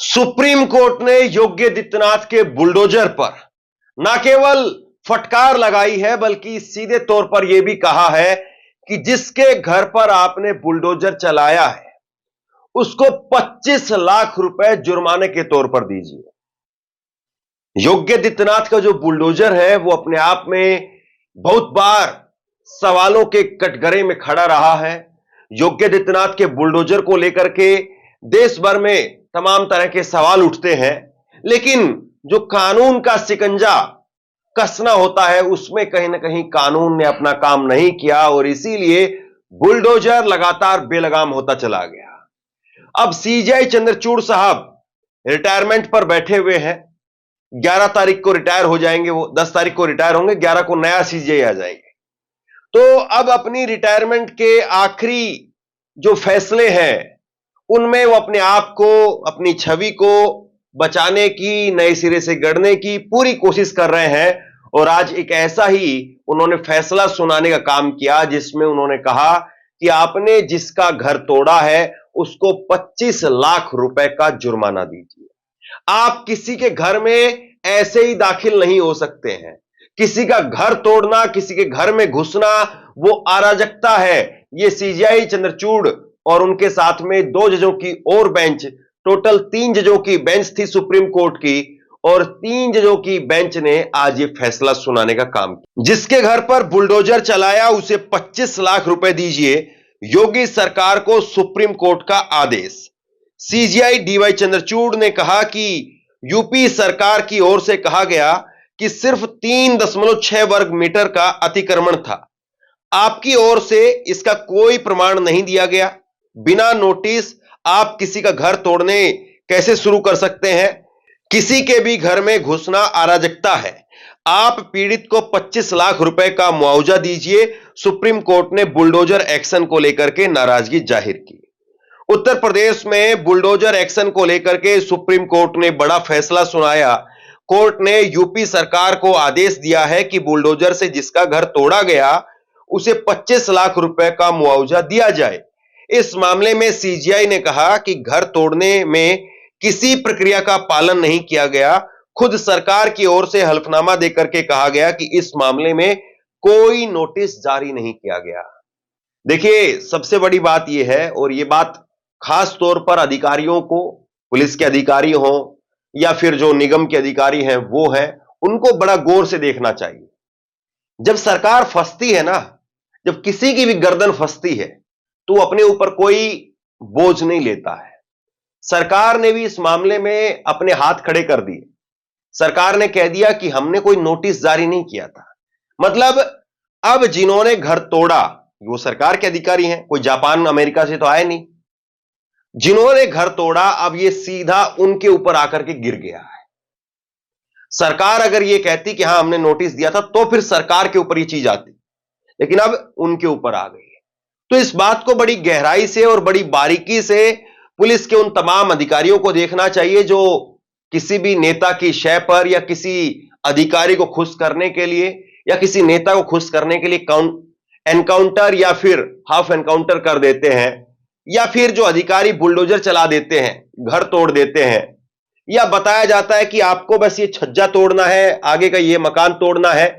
Supreme court ने योगी आदित्यनाथ के bulldozer पर न केवल फटकार लगाई है बल्कि सीधे तौर पर यह भी कहा है कि जिसके घर पर आपने बुलडोजर चलाया है उसको 25 लाख रुपए जुर्माने के तौर पर दीजिए। योगी आदित्यनाथ का जो बुलडोजर है वो अपने आप में बहुत बार सवालों के कटघरे में खड़ा रहा है। योगी आदित्यनाथ के बुलडोजर को लेकर के देश भर में तमाम तरह के सवाल उठते हैं, लेकिन जो कानून का शिकंजा कसना होता है उसमें कहीं ना कहीं कानून ने अपना काम नहीं किया और इसीलिए बुलडोजर लगातार बेलगाम होता चला गया। अब सीजेआई चंद्रचूड़ साहब रिटायरमेंट पर बैठे हुए हैं। 11 तारीख को रिटायर हो जाएंगे, वो 10 तारीख को रिटायर होंगे, 11 को नया सीजेआई आ जाएंगे। तो अब अपनी रिटायरमेंट के आखिरी जो फैसले हैं उनमें वो अपने आप को, अपनी छवि को बचाने की, नए सिरे से गढ़ने की पूरी कोशिश कर रहे हैं। और आज एक ऐसा ही उन्होंने फैसला सुनाने का काम किया जिसमें उन्होंने कहा कि आपने जिसका घर तोड़ा है उसको 25 लाख रुपए का जुर्माना दीजिए। आप किसी के घर में ऐसे ही दाखिल नहीं हो सकते हैं। किसी का घर तोड़ना, किसी के घर में घुसना वो अराजकता है। ये सीजेआई चंद्रचूड़ और उनके साथ में 2 जजों की और बेंच, टोटल 3 जजों की बेंच थी सुप्रीम कोर्ट की, और 3 जजों की बेंच ने आज ये फैसला सुनाने का काम किया। जिसके घर पर बुलडोजर चलाया उसे 25 लाख रुपए दीजिए, योगी सरकार को सुप्रीम कोर्ट का आदेश। सीजेआई डीवाई चंद्रचूड़ ने कहा कि यूपी सरकार की ओर से कहा गया कि सिर्फ 3.6 वर्ग मीटर का अतिक्रमण था। आपकी ओर से इसका कोई प्रमाण नहीं दिया गया। बिना नोटिस आप किसी का घर तोड़ने कैसे शुरू कर सकते हैं? किसी के भी घर में घुसना अराजकता है। आप पीड़ित को 25 लाख रुपए का मुआवजा दीजिए। सुप्रीम कोर्ट ने बुलडोजर एक्शन को लेकर के नाराजगी जाहिर की। उत्तर प्रदेश में बुलडोजर एक्शन को लेकर के सुप्रीम कोर्ट ने बड़ा फैसला सुनाया। कोर्ट ने यूपी सरकार को आदेश दिया है कि बुलडोजर से जिसका घर तोड़ा गया उसे 25 लाख रुपए का मुआवजा दिया जाए। इस मामले में सीजेआई ने कहा कि घर तोड़ने में किसी प्रक्रिया का पालन नहीं किया गया। खुद सरकार की ओर से हलफनामा देकर के कहा गया कि इस मामले में कोई नोटिस जारी नहीं किया गया। देखिए, सबसे बड़ी बात यह है, और यह बात खास तौर पर अधिकारियों को, पुलिस के अधिकारी हों या फिर जो निगम के अधिकारी हैं वो हैं, उनको बड़ा गौर से देखना चाहिए। जब सरकार फंसती है ना, जब किसी की भी गर्दन फंसती है तो अपने ऊपर कोई बोझ नहीं लेता है। सरकार ने भी इस मामले में अपने हाथ खड़े कर दिए। सरकार ने कह दिया कि हमने कोई नोटिस जारी नहीं किया था। मतलब अब जिन्होंने घर तोड़ा वो सरकार के अधिकारी हैं, कोई जापान अमेरिका से तो आए नहीं। जिन्होंने घर तोड़ा अब ये सीधा उनके ऊपर आकर के गिर गया है। सरकार अगर ये कहती कि हां हमने नोटिस दिया था तो फिर सरकार के ऊपर ये चीज आती, लेकिन अब उनके ऊपर आ गई है। तो इस बात को बड़ी गहराई से और बड़ी बारीकी से पुलिस के उन तमाम अधिकारियों को देखना चाहिए जो किसी भी नेता की शय पर या किसी अधिकारी को खुश करने के लिए या किसी नेता को खुश करने के लिए एनकाउंटर या फिर हाफ एनकाउंटर कर देते हैं, या फिर जो अधिकारी बुलडोजर चला देते हैं, घर तोड़ देते हैं, या बताया जाता है कि आपको बस ये छज्जा तोड़ना है, आगे का ये मकान तोड़ना है,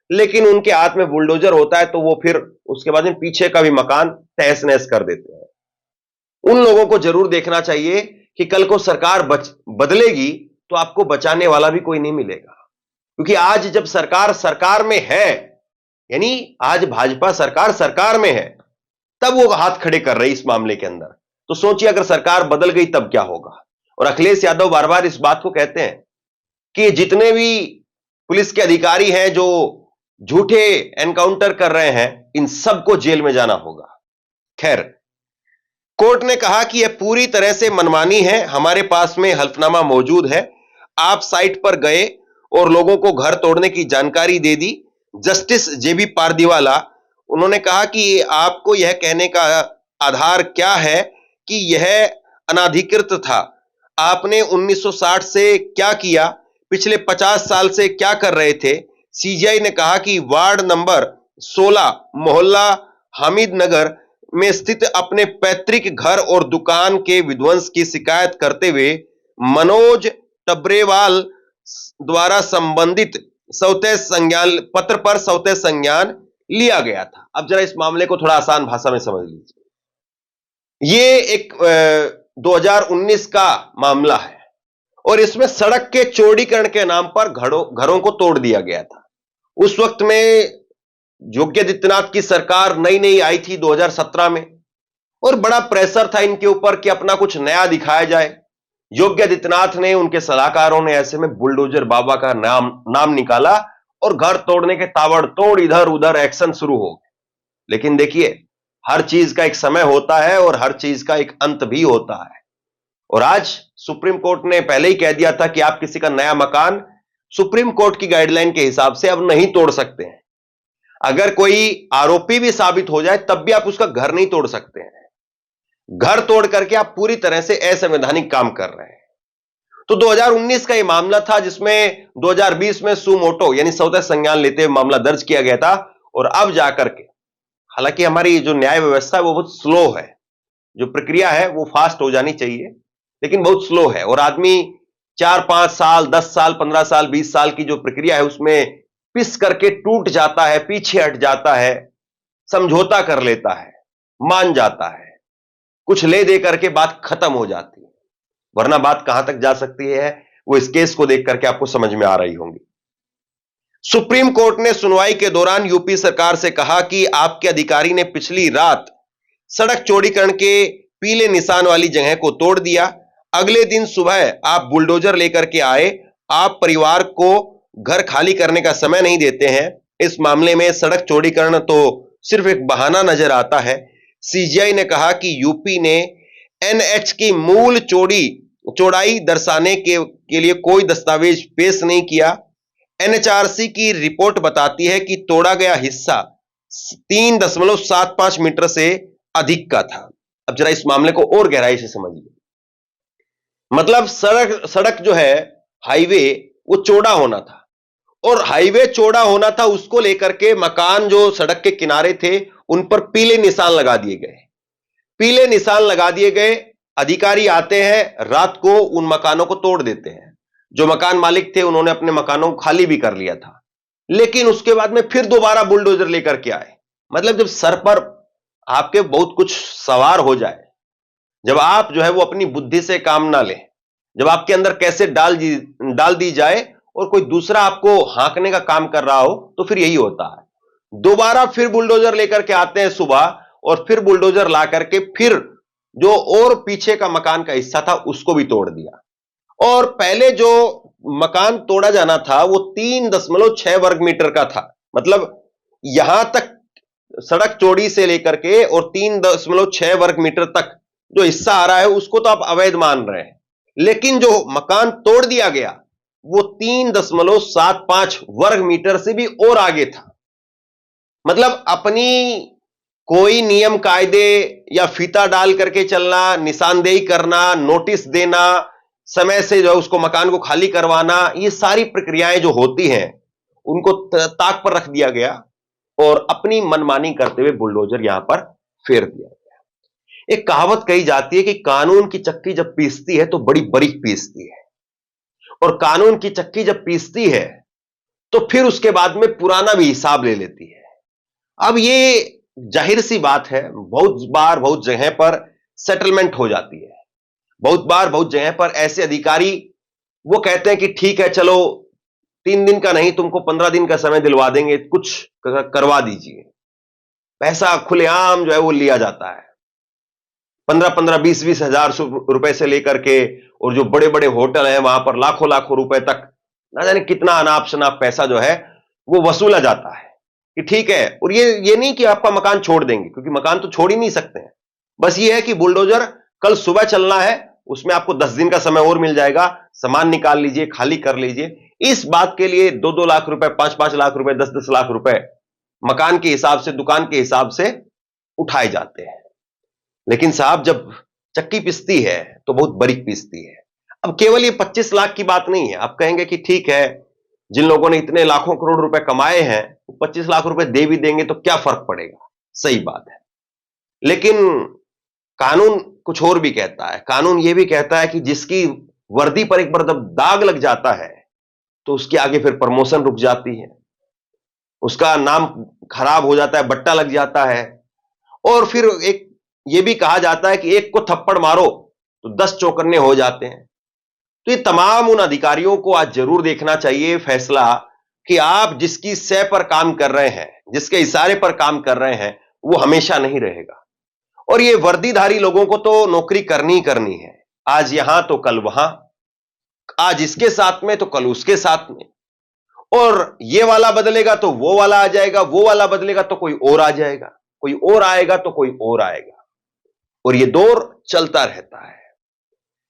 लेकिन उनके हाथ में बुलडोजर होता है तो वो फिर उसके बाद में पीछे का भी मकान तहस नहस कर देते हैं। उन लोगों को जरूर देखना चाहिए कि कल को सरकार बदलेगी तो आपको बचाने वाला भी कोई नहीं मिलेगा। क्योंकि आज जब सरकार सरकार में है, यानी आज भाजपा सरकार सरकार में है, तब वो हाथ खड़े कर रही इस मामले के अंदर। तो सोचिए अगर सरकार बदल गई तब क्या होगा। और अखिलेश यादव बार बार इस बात को कहते हैं कि जितने भी पुलिस के अधिकारी हैं जो झूठे एनकाउंटर कर रहे हैं, इन सबको जेल में जाना होगा। खैर, कोर्ट ने कहा कि यह पूरी तरह से मनमानी है। हमारे पास में हल्फनामा मौजूद है। आप साइट पर गए और लोगों को घर तोड़ने की जानकारी दे दी। जस्टिस जेबी पारदीवाला, उन्होंने कहा कि आपको यह कहने का आधार क्या है कि यह अनाधिकृत था? आपने 1960 से क्या किया? पिछले 50 साल से क्या कर रहे थे? सीजेआई ने कहा कि वार्ड नंबर 16 मोहल्ला हामिद नगर में स्थित अपने पैतृक घर और दुकान के विध्वंस की शिकायत करते हुए मनोज टब्रेवाल द्वारा संबंधित सौते संज्ञान पत्र पर सौते संज्ञान लिया गया था। अब जरा इस मामले को थोड़ा आसान भाषा में समझ लीजिए। ये एक 2019 का मामला है और इसमें सड़क के चौड़ीकरण के नाम पर घरों को तोड़ दिया गया था। उस वक्त में योगी आदित्यनाथ की सरकार नई नई आई थी 2017 में और बड़ा प्रेशर था इनके ऊपर कि अपना कुछ नया दिखाया जाए। योगी आदित्यनाथ ने, उनके सलाहकारों ने ऐसे में बुलडोजर बाबा का नाम निकाला और घर तोड़ने के ताबड़तोड़ इधर उधर एक्शन शुरू हो गए। लेकिन देखिए, हर चीज का एक समय होता है और हर चीज का एक अंत भी होता है। और आज सुप्रीम कोर्ट ने पहले ही कह दिया था कि आप किसी का नया मकान सुप्रीम कोर्ट की गाइडलाइन के हिसाब से अब नहीं तोड़ सकते हैं। अगर कोई आरोपी भी साबित हो जाए तब भी आप उसका घर नहीं तोड़ सकते हैं। घर तोड़ करके आप पूरी तरह से असंवैधानिक काम कर रहे हैं। तो 2019 का यह मामला था जिसमें 2020 में सुमोटो यानी सौते संज्ञान लेते हुए मामला दर्ज किया गया था। और अब जाकर के, हालांकि हमारी जो न्याय व्यवस्था है वो बहुत स्लो है, जो प्रक्रिया है वो फास्ट हो जानी चाहिए, लेकिन बहुत स्लो है। और आदमी 4-5 साल, 10 साल, 15 साल, 20 साल की जो प्रक्रिया है उसमें पिस करके टूट जाता है, पीछे हट जाता है, समझौता कर लेता है, मान जाता है, कुछ ले दे करके बात खत्म हो जाती है। वरना बात कहां तक जा सकती है वो इस केस को देख करके आपको समझ में आ रही होंगी। सुप्रीम कोर्ट ने सुनवाई के दौरान यूपी सरकार से कहा कि आपके अधिकारी ने पिछली रात सड़क चौड़ीकरण के पीले निशान वाली जगह को तोड़ दिया। अगले दिन सुबह आप बुलडोजर लेकर के आए। आप परिवार को घर खाली करने का समय नहीं देते हैं। इस मामले में सड़क चौड़ीकरण तो सिर्फ एक बहाना नजर आता है। सीजीआई ने कहा कि यूपी ने एनएच की मूल चौड़ाई दर्शाने के लिए कोई दस्तावेज पेश नहीं किया। एनएचआरसी की रिपोर्ट बताती है कि तोड़ा गया हिस्सा 3.75 मीटर से अधिक का था। अब जरा इस मामले को और गहराई से समझिए। मतलब सड़क जो है, हाईवे, वो चौड़ा होना था और हाईवे चौड़ा होना था, उसको लेकर के मकान जो सड़क के किनारे थे उन पर पीले निशान लगा दिए गए। पीले निशान लगा दिए गए। अधिकारी आते हैं, रात को उन मकानों को तोड़ देते हैं। जो मकान मालिक थे उन्होंने अपने मकानों को खाली भी कर लिया था, लेकिन उसके बाद में फिर दोबारा बुलडोजर लेकर के आए। मतलब जब सर पर आपके बहुत कुछ सवार हो जाए, जब आप जो है वो अपनी बुद्धि से काम ना लें, जब आपके अंदर कैसे डाल दी जाए और कोई दूसरा आपको हाँकने का काम कर रहा हो, तो फिर यही होता है। दोबारा फिर बुलडोजर लेकर के आते हैं सुबह और फिर बुलडोजर ला करके फिर जो और पीछे का मकान का हिस्सा था उसको भी तोड़ दिया। और पहले जो मकान तोड़ा जाना था वो 3.6 वर्ग मीटर का था। मतलब यहां तक सड़क चौड़ी से लेकर के और 3.6 वर्ग मीटर तक जो हिस्सा आ रहा है उसको तो आप अवैध मान रहे हैं, लेकिन जो मकान तोड़ दिया गया वो 3.75 वर्ग मीटर से भी और आगे था। मतलब अपनी कोई नियम कायदे या फीता डाल करके चलना, निशानदेही करना, नोटिस देना, समय से जो है उसको मकान को खाली करवाना, ये सारी प्रक्रियाएं जो होती हैं उनको ताक पर रख दिया गया और अपनी मनमानी करते हुए बुलडोजर यहां पर फेर दिया गया। एक कहावत कही जाती है कि कानून की चक्की जब पीसती है तो बड़ी बारीक पीसती है, और कानून की चक्की जब पीसती है तो फिर उसके बाद में पुराना भी हिसाब ले लेती है। अब ये जाहिर सी बात है, बहुत बार बहुत जगह पर सेटलमेंट हो जाती है। बहुत बार बहुत जगह पर ऐसे अधिकारी वो कहते हैं कि ठीक है, चलो 3 दिन का नहीं, तुमको 15 दिन का समय दिलवा देंगे, कुछ करवा दीजिए। पैसा खुलेआम जो है वो लिया जाता है। 15-15, 20-20 हजार रुपए से लेकर के, और जो बड़े बड़े होटल हैं वहां पर लाखों लाखों रुपए तक, ना जाने कितना अनाप शनाप पैसा जो है वो वसूला जाता है कि ठीक है। और ये नहीं कि आपका मकान छोड़ देंगे, क्योंकि मकान तो छोड़ ही नहीं सकते हैं। बस ये है कि बुलडोजर कल सुबह चलना है, उसमें आपको 10 दिन का समय और मिल जाएगा, सामान निकाल लीजिए, खाली कर लीजिए। इस बात के लिए 2-2 लाख रुपए, 5-5 लाख रुपए, 10-10 लाख रुपए मकान के हिसाब से, दुकान के हिसाब से उठाए जाते हैं। लेकिन साहब जब चक्की पिसती है तो बहुत बारीक पिसती है। अब केवल ये 25 लाख की बात नहीं है। आप कहेंगे कि ठीक है, जिन लोगों ने इतने लाखों करोड़ रुपए कमाए हैं 25 लाख रुपए दे भी देंगे तो क्या फर्क पड़ेगा। सही बात है, लेकिन कानून कुछ और भी कहता है। कानून यह भी कहता है कि जिसकी वर्दी पर एक बार जब दाग लग जाता है तो उसके आगे फिर प्रमोशन रुक जाती है, उसका नाम खराब हो जाता है, बट्टा लग जाता है। और फिर एक ये भी कहा जाता है कि एक को थप्पड़ मारो तो 10 चौकन्ने हो जाते हैं। तो ये तमाम उन अधिकारियों को आज जरूर देखना चाहिए फैसला कि आप जिसकी सह पर काम कर रहे हैं, जिसके इशारे पर काम कर रहे हैं, वो हमेशा नहीं रहेगा। और ये वर्दीधारी लोगों को तो नौकरी करनी ही करनी है, आज यहां तो कल वहां, आज इसके साथ में तो कल उसके साथ में, और ये वाला बदलेगा तो वो वाला आ जाएगा, वो वाला बदलेगा तो कोई और आ जाएगा, कोई और आएगा तो कोई और आएगा, और ये दौर चलता रहता है।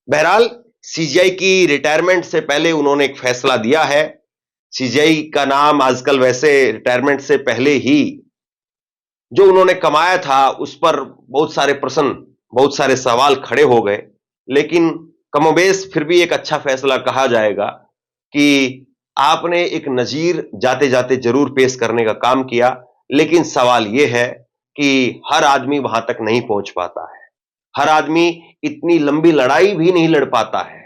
बहरहाल सीजीआई की रिटायरमेंट से पहले उन्होंने एक फैसला दिया है। सीजीआई का नाम आजकल वैसे रिटायरमेंट से पहले ही जो उन्होंने कमाया था उस पर बहुत सारे प्रश्न, बहुत सारे सवाल खड़े हो गए, लेकिन कमोबेश फिर भी एक अच्छा फैसला कहा जाएगा कि आपने एक नजीर जाते जाते जरूर पेश करने का काम किया। लेकिन सवाल यह है कि हर आदमी वहां तक नहीं पहुंच पाता है, हर आदमी इतनी लंबी लड़ाई भी नहीं लड़ पाता है।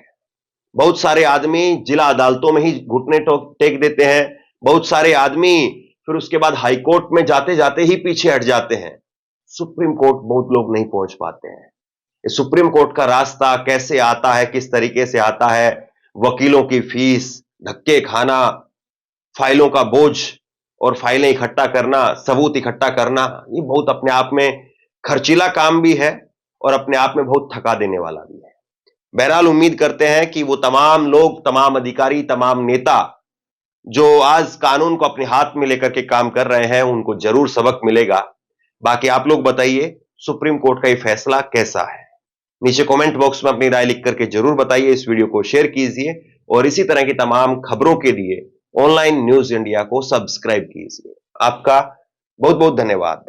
बहुत सारे आदमी जिला अदालतों में ही घुटने टेक देते हैं, बहुत सारे आदमी फिर उसके बाद हाई कोर्ट में जाते जाते ही पीछे हट जाते हैं। सुप्रीम कोर्ट बहुत लोग नहीं पहुंच पाते हैं। इस सुप्रीम कोर्ट का रास्ता कैसे आता है, किस तरीके से आता है, वकीलों की फीस, धक्के खाना, फाइलों का बोझ और फाइलें इकट्ठा करना, सबूत इकट्ठा करना, ये बहुत अपने आप में खर्चीला काम भी है और अपने आप में बहुत थका देने वाला भी है। बहरहाल उम्मीद करते हैं कि वो तमाम लोग, तमाम अधिकारी, तमाम नेता जो आज कानून को अपने हाथ में लेकर के काम कर रहे हैं, उनको जरूर सबक मिलेगा। बाकी आप लोग बताइए सुप्रीम कोर्ट का ये फैसला कैसा है? नीचे कमेंट बॉक्स में अपनी राय लिख करके जरूर बताइए। इस वीडियो को शेयर कीजिए और इसी तरह की तमाम खबरों के लिए ऑनलाइन न्यूज इंडिया को सब्सक्राइब कीजिए। आपका बहुत बहुत धन्यवाद।